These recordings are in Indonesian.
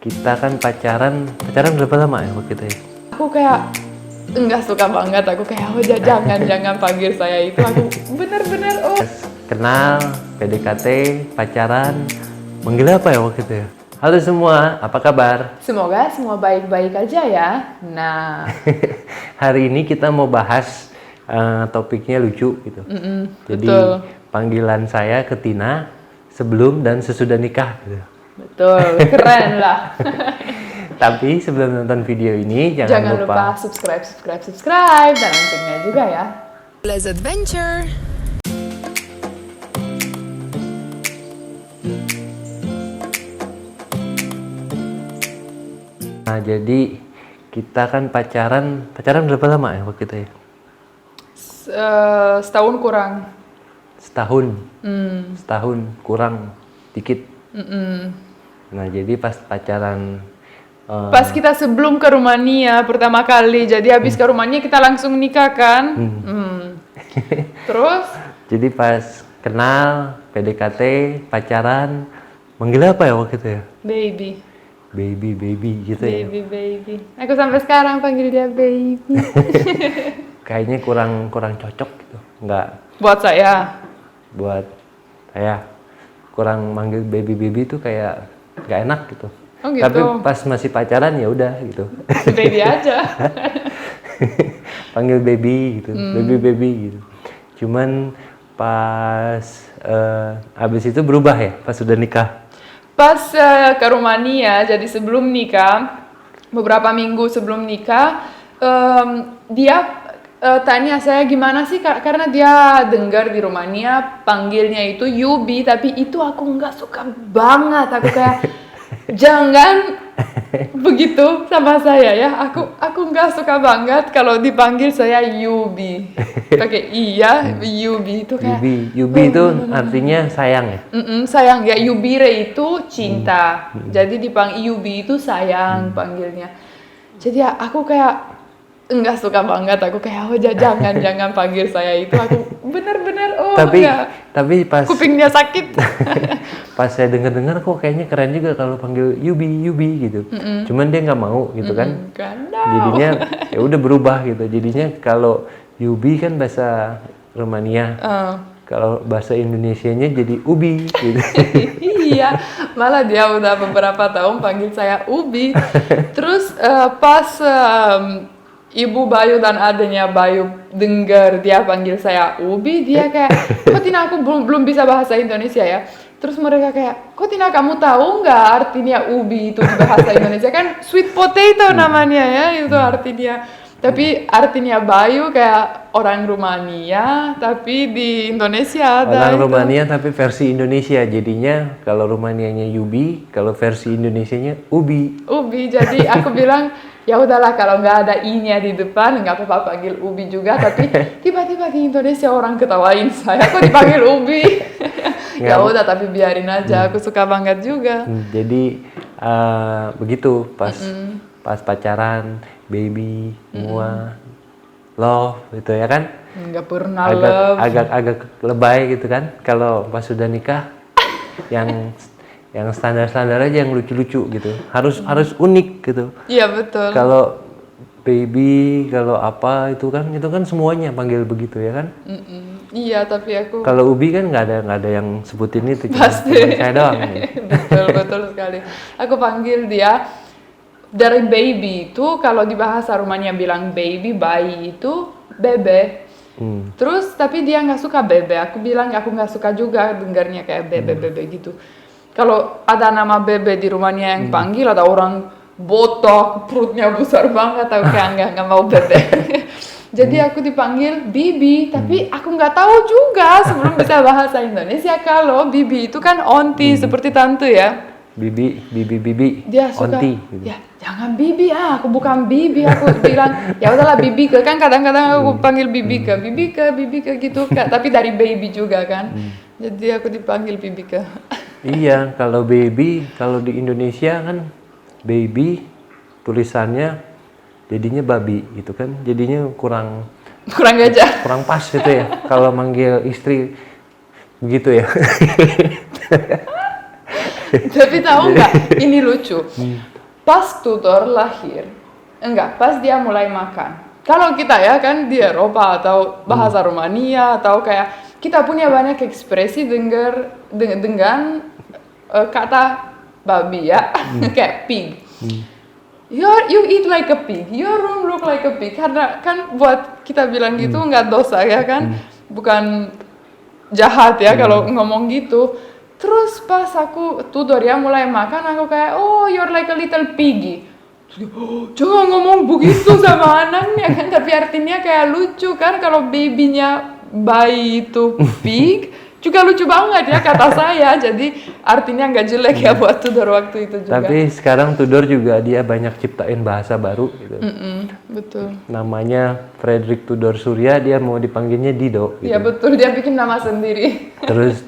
Kita kan pacaran berapa lama ya waktu itu ya? Aku kayak enggak suka banget, aku kayak oh jangan panggil saya itu, aku bener-bener Kenal, PDKT, pacaran, manggil apa ya waktu itu ya? Halo semua, apa kabar? semoga semua baik-baik aja ya. Nah, Hari ini kita mau bahas topiknya lucu gitu. Jadi betul. panggilan saya ke Tina sebelum dan sesudah nikah gitu. Betul, keren lah. Tapi sebelum nonton video ini Jangan lupa subscribe dan loncengnya juga ya. Let's adventure! Nah, jadi kita kan pacaran berapa lama ya waktu itu ya? Setahun kurang. Setahun kurang dikit. Nah, jadi pas pacaran Pas kita sebelum ke Rumania pertama kali, jadi habis ke Rumania kita langsung nikah kan. Terus jadi pas kenal, PDKT, pacaran, manggil apa ya waktu itu ya? Baby gitu ya. baby. Aku sampai sekarang panggil dia baby. Kayaknya kurang cocok gitu. Nggak Buat saya. buat saya kurang manggil baby tuh kayak nggak enak gitu. Oh gitu. Tapi pas masih pacaran ya udah gitu. Baby aja. Panggil baby gitu, baby gitu. Cuman pas abis itu berubah ya pas sudah nikah. Pas ke Rumania, jadi sebelum nikah, beberapa minggu sebelum nikah, dia tanya saya gimana sih, karena dia dengar di Rumania panggilnya itu Yubi, tapi itu aku nggak suka banget, aku kayak jangan begitu sama saya ya, aku nggak suka banget kalau dipanggil saya Yubi, pakai iya Yubi itu kayak Yubi itu artinya sayang ya. sayang ya, Yubire itu cinta, jadi dipanggil Yubi itu sayang panggilnya. Jadi aku kayak enggak suka banget, aku kayak oh jangan panggil saya itu, aku bener-bener tapi pas kupingnya sakit. pas saya dengar kok kayaknya keren juga kalau panggil Yubi gitu. Cuman dia nggak mau gitu kan. Jadinya ya udah berubah gitu. Jadinya kalau Yubi kan bahasa Romania. Kalau bahasa Indonesianya jadi Ubi gitu. Iya, malah dia udah beberapa tahun panggil saya Ubi. Terus pas Ibu Bayu dan adanya Bayu dengar dia panggil saya Ubi, dia kayak, kok Tina aku belum bisa bahasa Indonesia ya. Terus mereka kayak, kok Tina kamu tahu nggak artinya Ubi itu di bahasa Indonesia? Kan sweet potato namanya ya, itu artinya. Tapi artinya Bayu kayak orang Rumania, tapi di Indonesia ada Orang itu. Rumania tapi versi Indonesia. Jadinya kalau Rumanianya Yubi, kalau versi Indonesianya Ubi. Ubi, jadi aku bilang ya udahlah kalau nggak ada i-nya di depan nggak apa-apa panggil Ubi juga, tapi tiba-tiba di Indonesia orang ketawain saya kok dipanggil Ubi. Ya udah, tapi biarin aja, aku suka banget juga. Jadi begitu pas pacaran, baby, semua love gitu ya kan? Nggak pernah love. Agak lebay gitu kan? Kalau pas sudah nikah yang standar aja, yang lucu-lucu gitu. Harus unik gitu. Iya betul. Kalau baby, kalau apa itu kan semuanya panggil begitu ya kan? Iya, tapi aku Kalau Ubi kan nggak ada yang sebutin itu, cuma pasti saya doang. betul sekali. Aku panggil dia dari baby itu, kalau di bahasa Rumania bilang bayi itu bebe. Terus tapi dia nggak suka bebe. Aku bilang aku nggak suka juga dengarnya kayak bebe gitu. Kalau ada nama bebe di Rumania yang panggil, ada orang botok, perutnya besar banget, aku kayak nggak mau bebe. Jadi aku dipanggil Bibi, tapi aku nggak tahu juga sebelum bisa bahasa Indonesia kalau Bibi itu kan onti, seperti tante ya. Bibi, Dia suka, onti. Gitu. ya jangan Bibi, aku bukan Bibi, aku bilang ya udahlah Bibi ke, kan kadang-kadang aku panggil Bibi ke gitu, tapi dari baby juga kan. Jadi aku dipanggil Bibi ke. Iya, kalau baby, kalau di Indonesia kan baby tulisannya jadinya babi gitu kan, jadinya kurang gajah. kurang pas gitu ya kalau manggil istri begitu ya. Tapi tahu nggak? Ini lucu. Pas Tudor lahir, pas dia mulai makan. Kalau kita ya kan di Eropa atau bahasa Rumania atau kayak kita punya banyak ekspresi dengan kata babi ya, kayak pig. You eat like a pig, your room look like a pig. Karena kan buat kita bilang gitu nggak dosa ya kan, bukan jahat ya kalau ngomong gitu. Terus pas Tudor ya mulai makan, aku kayak, oh you're like a little piggy. Jangan ngomong begitu sama anaknya kan, tapi artinya kayak lucu kan kalau babynya bayi itu pig, juga lucu banget ya kata saya. Jadi artinya nggak jelek ya buat Tudor waktu itu juga. Tapi sekarang Tudor juga dia banyak ciptain bahasa baru gitu. Betul. Namanya Frederick Tudor Surya, dia mau dipanggilnya Dido. Gitu. Iya betul, dia bikin nama sendiri. Terus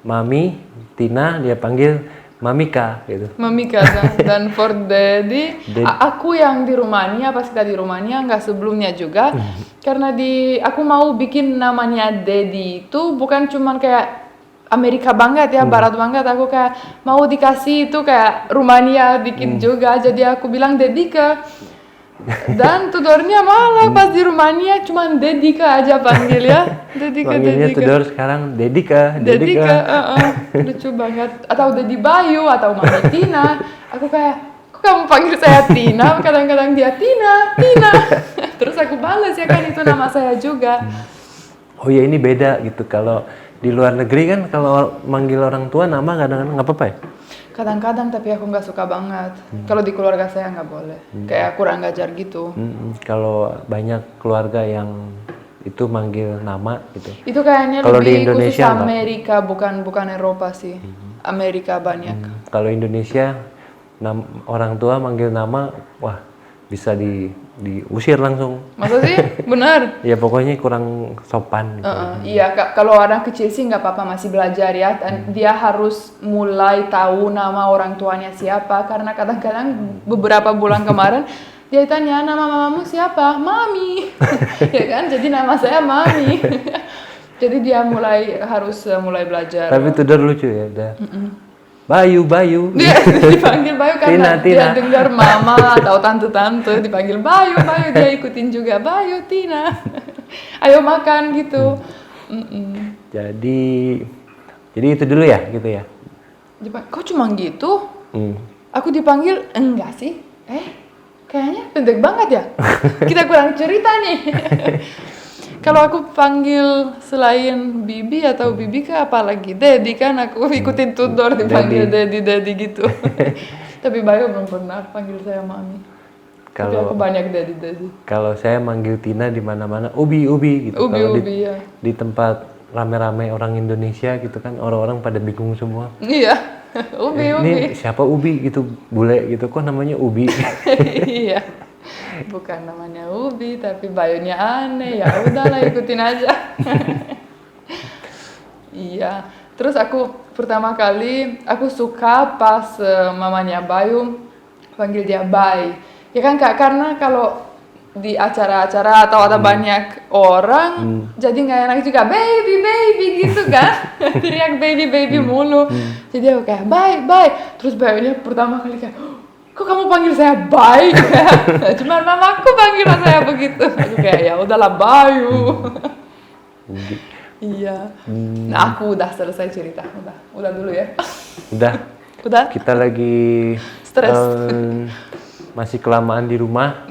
Mami Tina dia panggil Mamika gitu. Mamika dan for Daddy, aku yang di Rumania, pas kita di Rumania nggak sebelumnya juga, karena aku mau bikin namanya Daddy itu bukan cuman kayak Amerika banget ya, Barat banget, aku kayak mau dikasih itu kayak Rumania dikit juga, jadi aku bilang Dedika. Dan Tudornya malah pas di Rumania cuman Dedika aja panggil ya. Panggilnya Tudor sekarang Dedika. Lucu banget. Atau Dedi Bayu atau Mami Tina. Aku kayak, kok kamu panggil saya Tina? Kadang-kadang dia Tina. Terus aku balas ya kan itu nama saya juga. Oh ya ini beda gitu. Kalau di luar negeri kan kalau manggil orang tua nama kadang-kadang nggak apa-apa ya? Kadang-kadang, tapi aku nggak suka banget. Kalau di keluarga saya nggak boleh. Kayak kurang ajar gitu. Kalau banyak keluarga yang itu manggil nama gitu. Itu kayaknya kalau di lebih khusus Indonesia Amerika, bukan Eropa sih. Amerika banyak. Kalau Indonesia orang tua manggil nama, wah bisa diusir langsung. Masa sih? Benar. Ya pokoknya kurang sopan gitu. Iya, kalau orang kecil sih nggak apa-apa, masih belajar ya. Dan dia harus mulai tahu nama orang tuanya siapa. Karena kadang-kadang beberapa bulan kemarin dia tanya, nama mamamu siapa? Mami. Ya kan, jadi nama saya Mami. Jadi dia harus mulai belajar. Tapi Tudor lucu ya, udah. Bayu. Dia dipanggil Bayu karena Tina. dia dengar mama atau tante-tante dipanggil Bayu, dia ikutin juga Bayu, Tina. Ayo makan gitu. Jadi itu dulu ya gitu ya. Kok cuma gitu? Aku dipanggil enggak sih? Kayaknya pendek banget ya. Kita kurang cerita nih. Kalau aku panggil selain Bibi atau Bibika apalagi Daddy kan aku ikutin Tudor dipanggil Daddy gitu. Tapi Bayu belum pernah panggil saya Mami. Tapi aku banyak Daddy. Kalau saya manggil Tina di mana-mana Ubi gitu. Kalau ya. Di tempat rame-rame orang Indonesia gitu kan orang-orang pada bingung semua. Iya. Ubi. Ini siapa Ubi gitu, bule gitu kok namanya Ubi. Iya. Bukan namanya Ubi, tapi Bayunya aneh. Ya udahlah ikutin aja. Iya. Terus aku pertama kali aku suka pas mamanya Bayu panggil dia Bay. Ya kan Kak, karena kalau di acara-acara atau ada banyak orang jadi nggak enak juga baby gitu kan. Teriak baby mulu. Jadi aku kayak Bay. Terus Bayunya pertama kali kayak kok kamu panggil saya Bay? Cuma mamaku panggil saya begitu. Aku kayak ya udahlah Bayu. Iya. Nah aku udah selesai cerita. Udah dulu ya. Udah. Kita lagi stres. Masih kelamaan di rumah.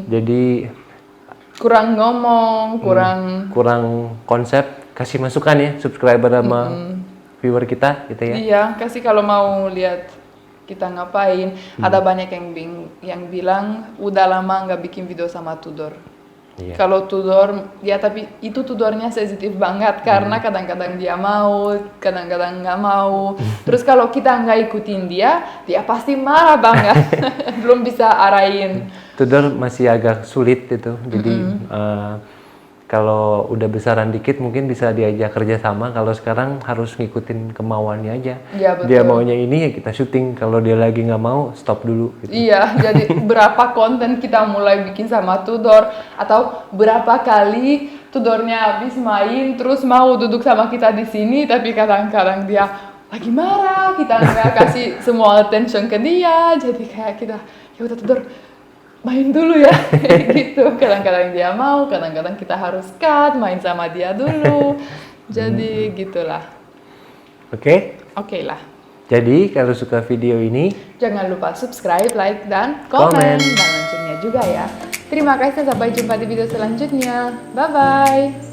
Jadi kurang ngomong, kurang konsep. Kasih masukan ya subscriber sama viewer kita gitu ya. Iya, kasih kalau mau lihat kita ngapain. Ada banyak yang bilang udah lama nggak bikin video sama Tudor. Iya. Kalau Tudor, ya tapi itu Tudornya sensitif banget karena kadang-kadang dia mau, kadang-kadang nggak mau. Terus kalau kita nggak ikutin dia pasti marah banget. Belum bisa arahin. Tudor masih agak sulit itu, jadi kalau udah besaran dikit mungkin bisa diajak kerja sama. Kalau sekarang harus ngikutin kemauannya aja. Ya, betul. Dia maunya ini ya kita syuting. Kalau dia lagi nggak mau stop dulu. Gitu. Iya, jadi berapa konten kita mulai bikin sama Tudor atau berapa kali Tudornya habis main terus mau duduk sama kita di sini tapi kadang-kadang dia lagi marah, kita nggak kasih semua attention ke dia, jadi kayak kita ya udah tidur, main dulu ya, gitu. Kadang-kadang dia mau, kadang-kadang kita harus cut, main sama dia dulu, jadi gitulah. Oke? Oke lah. Jadi kalau suka video ini, Jangan lupa subscribe, like, dan komen, dan loncengnya juga ya. Terima kasih, sampai jumpa di video selanjutnya. Bye-bye.